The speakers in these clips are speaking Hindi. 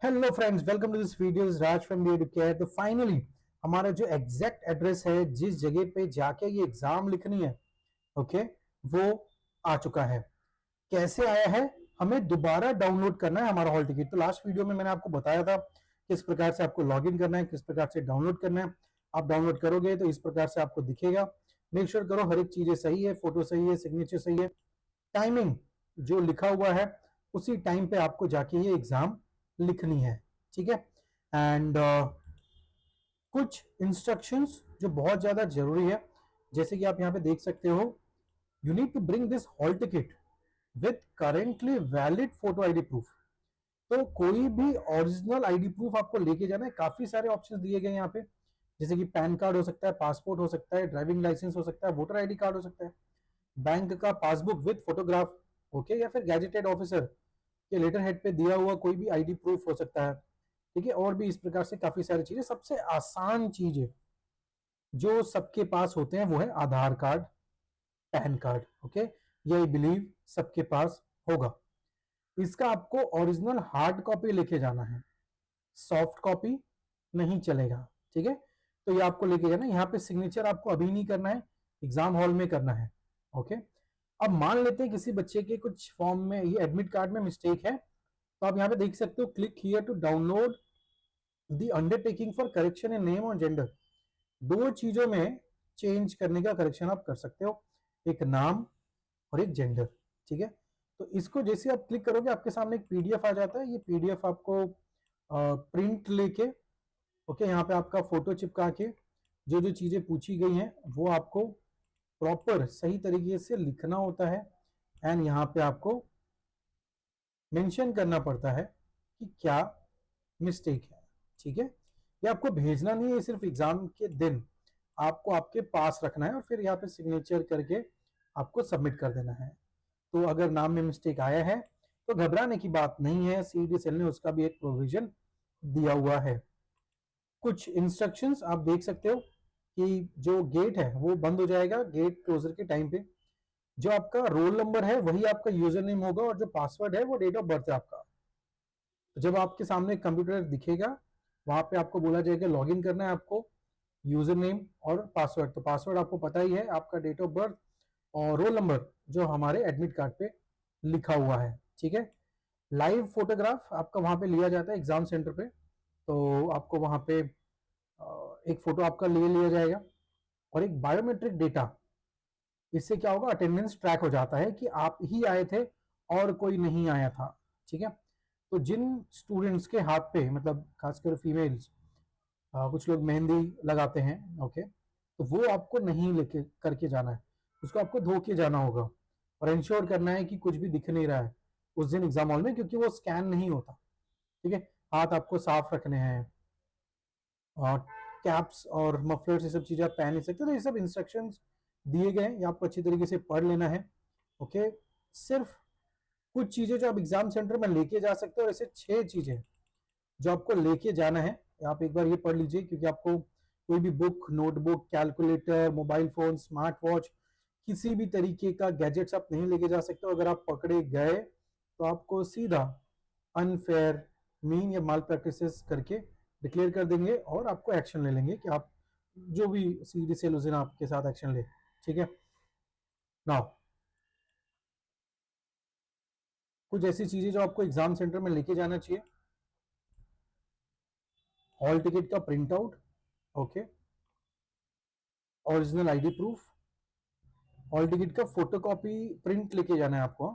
Hello friends, welcome to this video. Raj from D care. तो फाइनली हमारा जो एग्जैक्ट एड्रेस है, जिस जगह पे जाके ये एग्जाम लिखनी है, ओके, वो आ चुका है। कैसे आया है? हमें दोबारा डाउनलोड करना है हमारा हॉल टिकट। तो लास्ट वीडियो में मैंने आपको बताया था किस प्रकार से आपको लॉग इन करना है, किस प्रकार से डाउनलोड करना है। आप डाउनलोड करोगे तो इस प्रकार से आपको दिखेगा। मेक श्योर करो हर एक चीजें सही है, फोटो सही है, सिग्नेचर सही है, टाइमिंग जो लिखा हुआ है उसी टाइम पे आपको जाके ये एग्जाम लिखनी है। ठीक है। एंड कुछ इंस्ट्रक्शंस जो बहुत ज्यादा जरूरी है, जैसे कि आप यहां पे देख सकते हो, you need to bring this hall ticket with currently valid photo ID proof. तो कोई भी ओरिजिनल आईडी प्रूफ आपको लेके जाना है। काफी सारे ऑप्शंस दिए गए यहाँ पे, जैसे कि पैन कार्ड हो सकता है, पासपोर्ट हो सकता है, ड्राइविंग लाइसेंस हो सकता है, वोटर आईडी कार्ड हो सकता है, बैंक का पासबुक विद फोटोग्राफ, ओके, या फिर गैजेटेड ऑफिसर के लेटर हेड पे दिया हुआ कोई भी आईडी प्रूफ हो सकता है। ठीक है। और भी इस प्रकार से काफी सारी चीजें। सबसे आसान चीज है जो सबके पास होते हैं वो है आधार कार्ड, पैन कार्ड, ओके। ये आई बिलीव सबके पास होगा। इसका आपको ओरिजिनल हार्ड कॉपी लेके जाना है, सॉफ्ट कॉपी नहीं चलेगा। ठीक है। तो ये आपको लेके जाना है। यहाँ पे सिग्नेचर आपको अभी नहीं करना है, एग्जाम हॉल में करना है। ओके। अब मान लेते हैं किसी बच्चे के कुछ फॉर्म में, ये एडमिट कार्ड में मिस्टेक है, तो आप यहाँ पे देख सकते हो, click here to download the undertaking for correction in name और जेंडर। दो चीजों में चेंज करने का करेक्शन आप कर सकते हो, एक नाम और एक जेंडर। ठीक है। तो इसको जैसे आप क्लिक करोगे आपके सामने एक पीडीएफ आ जाता है। ये पीडीएफ आपको प्रिंट लेके, ओके, यहाँ पे आपका फोटो चिपका के जो जो चीजें पूछी गई हैं वो आपको प्रॉपर सही तरीके से लिखना होता है। एंड यहाँ पे आपको मेंशन करना पड़ता है कि क्या मिस्टेक है। ठीक है। ये आपको भेजना नहीं है, सिर्फ एग्जाम के दिन आपको आपके पास रखना है और फिर यहाँ पे सिग्नेचर करके आपको सबमिट कर देना है। तो अगर नाम में मिस्टेक आया है तो घबराने की बात नहीं है, सीडी सेल ने उसका भी एक प्रोविजन दिया हुआ है। कुछ इंस्ट्रक्शंस आप देख सकते हो कि जो गेट है वो बंद हो जाएगा गेट क्लोजर के टाइम पे। जो आपका रोल नंबर है वही आपका यूजर नेम होगा और जो पासवर्ड है वो डेट ऑफ बर्थ है आपका। तो जब आपके सामने कंप्यूटर दिखेगा वहां पे आपको बोला जाएगा लॉग इन करना है आपको, यूजर नेम और पासवर्ड। तो पासवर्ड आपको पता ही है, आपका डेट ऑफ बर्थ और रोल नंबर जो हमारे एडमिट कार्ड पे लिखा हुआ है। ठीक है। लाइव फोटोग्राफ आपका वहां पे लिया जाता है एग्जाम सेंटर पे। तो आपको वहां पे एक फोटो आपका ले लिया जाएगा और एक बायोमेट्रिक डेटा। इससे क्या होगा, अटेंडेंस ट्रैक हो जाता है कि आप ही आए थे और कोई नहीं आया था। ठीक है। तो जिन स्टूडेंट्स के हाथ पे, मतलब खासकर फीमेल्स, कुछ लोग मेहंदी लगाते हैं, ओके, तो वो आपको नहीं लेके करके जाना है, उसको आपको धो के जाना होगा और इंश्योर करना है कि कुछ भी दिख नहीं रहा है उस दिन एग्जाम हॉल में, क्योंकि वो स्कैन नहीं होता। ठीक है। हाथ आपको साफ रखने हैं और कैप्स और मफलर्स ये सब चीजें आप पहन नहीं सकते। तो ये सब इंस्ट्रक्शंस दिए गए हैं, ये आपको अच्छी तरीके से पढ़ लेना है। ओके। सिर्फ कुछ चीजें जो आप एग्जाम सेंटर में लेके जा सकते हो, और ऐसे 6 चीजें जो आपको लेके जाना है, आप एक बार ये पढ़ लीजिए, क्योंकि आपको कोई भी book, notebook, calculator, mobile phone, smart watch, किसी भी तरीके का गैजेट्स आप नहीं लेके जा सकते हो। अगर आप पकड़े गए तो आपको सीधा अनफेयर, मीन या माल प्रैक्टिसेस करके डिक्लेयर कर देंगे और आपको एक्शन ले लेंगे कि आप जो भी सीडी सेल उस दिन आपके साथ एक्शन ले। ठीक है। नाउ कुछ ऐसी चीजें जो आपको एग्जाम सेंटर में लेके जाना चाहिए, हॉल टिकट का print out, okay, original ID proof, hall ticket का फोटोकॉपी प्रिंट लेके जाना है आपको।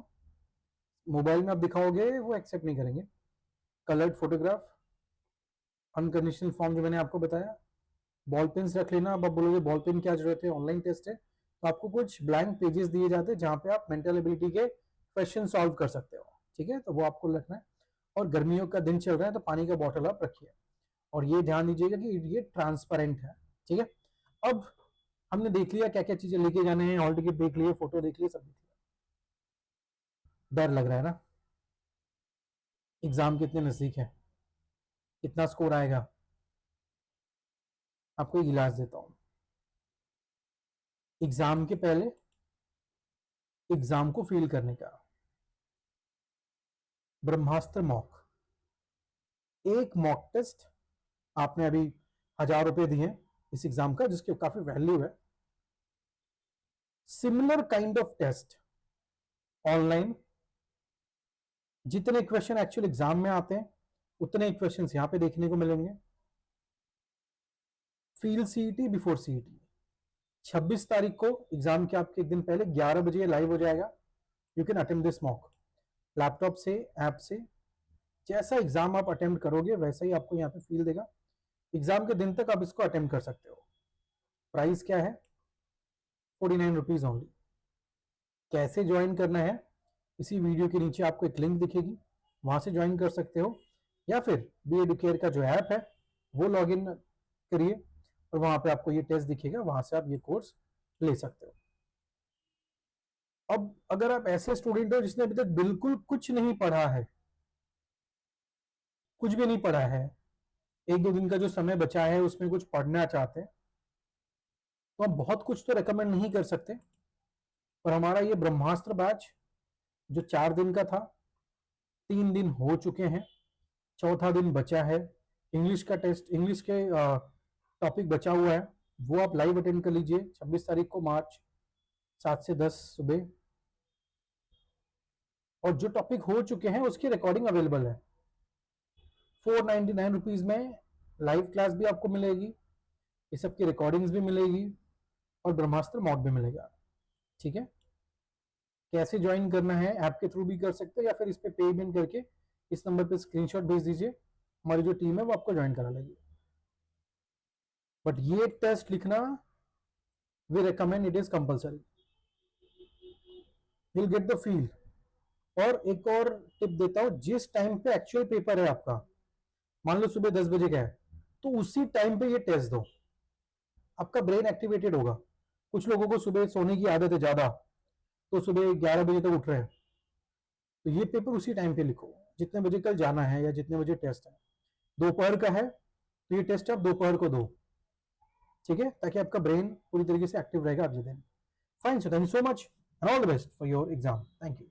मोबाइल में आप दिखाओगे वो एक्सेप्ट नहीं करेंगे। कलर्ड फोटोग्राफ, अनकंडीशनल फॉर्म जो मैंने आपको बताया, बॉल पेन रख लेना। अब आप बोलोगे बॉल पेन क्या जरूरत है, ऑनलाइन टेस्ट है, तो आपको कुछ ब्लैंक पेजेस दिए जाते हैं जहां पे आप मेंटल एबिलिटी के क्वेश्चन सॉल्व कर सकते हो। ठीक है। तो वो आपको रखना है। और गर्मियों का दिन चल रहा है तो पानी का बॉटल आप रखिए और ये ध्यान दीजिएगा कि ये ट्रांसपेरेंट है। ठीक है। अब हमने देख लिया क्या क्या चीजें लेके जाने हैं, हॉल टिकट देख लिए, फोटो देख लिए, सब देख लिया। डर लग रहा है ना? एग्जाम कितने नजदीक है, कितना स्कोर आएगा? आपको एक इलाज देता हूं। एग्जाम के पहले एग्जाम को फील करने का ब्रह्मास्त्र मॉक। एक मॉक टेस्ट आपने अभी 1000 रुपए दिए इस एग्जाम का, जिसकी काफी वैल्यू है। Similar kind of test online, जितने क्वेश्चन एक्चुअल एग्जाम में आते हैं उतने क्वेश्चन यहां पे देखने को मिलेंगे। फील्ड सीईटी बिफोर सीईटी 26 तारीख को एग्जाम के आपके एक दिन पहले 11 बजे लाइव हो जाएगा। You can attempt this mock laptop से, ऐप से। जैसा एग्जाम आप अटेम्प्ट करोगे वैसा ही आपको यहाँ पे फील देगा। एग्जाम के दिन तक आप इसको अटेम्प्ट कर सकते हो। प्राइस क्या है? 49 रुपीज ओनली। कैसे ज्वाइन करना है? इसी वीडियो के नीचे आपको एक लिंक दिखेगी, वहां से ज्वाइन कर सकते हो, या फिर बी एडुकेयर का जो ऐप है वो लॉग इन करिए और वहां पे आपको ये टेस्ट दिखेगा, वहां से आप ये कोर्स ले सकते हो। अब अगर आप ऐसे स्टूडेंट हो जिसने अभी तक बिल्कुल कुछ नहीं पढ़ा है, कुछ भी नहीं पढ़ा है, 1-2 दिन का जो समय बचा है उसमें कुछ पढ़ना चाहते हैं, तो हम बहुत कुछ तो रेकमेंड नहीं कर सकते। पर हमारा ये ब्रह्मास्त्र बैच जो 4 दिन का था, 3 दिन हो चुके हैं, चौथा दिन बचा है। इंग्लिश का टेस्ट, इंग्लिश के टॉपिक बचा हुआ है, वो आप लाइव अटेंड कर लीजिए 26 तारीख को मार्च 7 से 10 सुबह। और जो टॉपिक हो चुके हैं उसकी रिकॉर्डिंग अवेलेबल है। 499 रुपीज में लाइव क्लास भी आपको मिलेगी, ये सब की रिकॉर्डिंग्स भी मिलेगी और ब्रह्मास्त्र मॉक भी मिलेगा। ठीक है, कैसे ज्वाइन करना है? ऐप के थ्रू भी कर सकते हो, या फिर इस पे पेमेंट करके इस नंबर पे स्क्रीनशॉट भेज दीजिए, हमारी जो टीम है वो आपको ज्वाइन करा लेगी। बट ये टेस्ट लिखना we recommend, it is compulsory, will get the feel. और एक और टिप देता हूं, जिस टाइम पे एक्चुअल पेपर है आपका, मान लो सुबह 10 बजे का है, तो उसी टाइम पे ये टेस्ट दो, आपका ब्रेन एक्टिवेटेड होगा। कुछ लोगों को सुबह सोने की आदत है ज्यादा, तो सुबह 11 बजे तक उठ रहे हैं, तो ये पेपर उसी टाइम पे लिखो जितने बजे कल जाना है या जितने बजे टेस्ट है। दोपहर का है तो ये टेस्ट आप दोपहर को दो, ठीक है, ताकि आपका ब्रेन पूरी तरीके से एक्टिव रहेगा अगले दिन। Fine, so thank you so much and all the best for your exam. Thank you.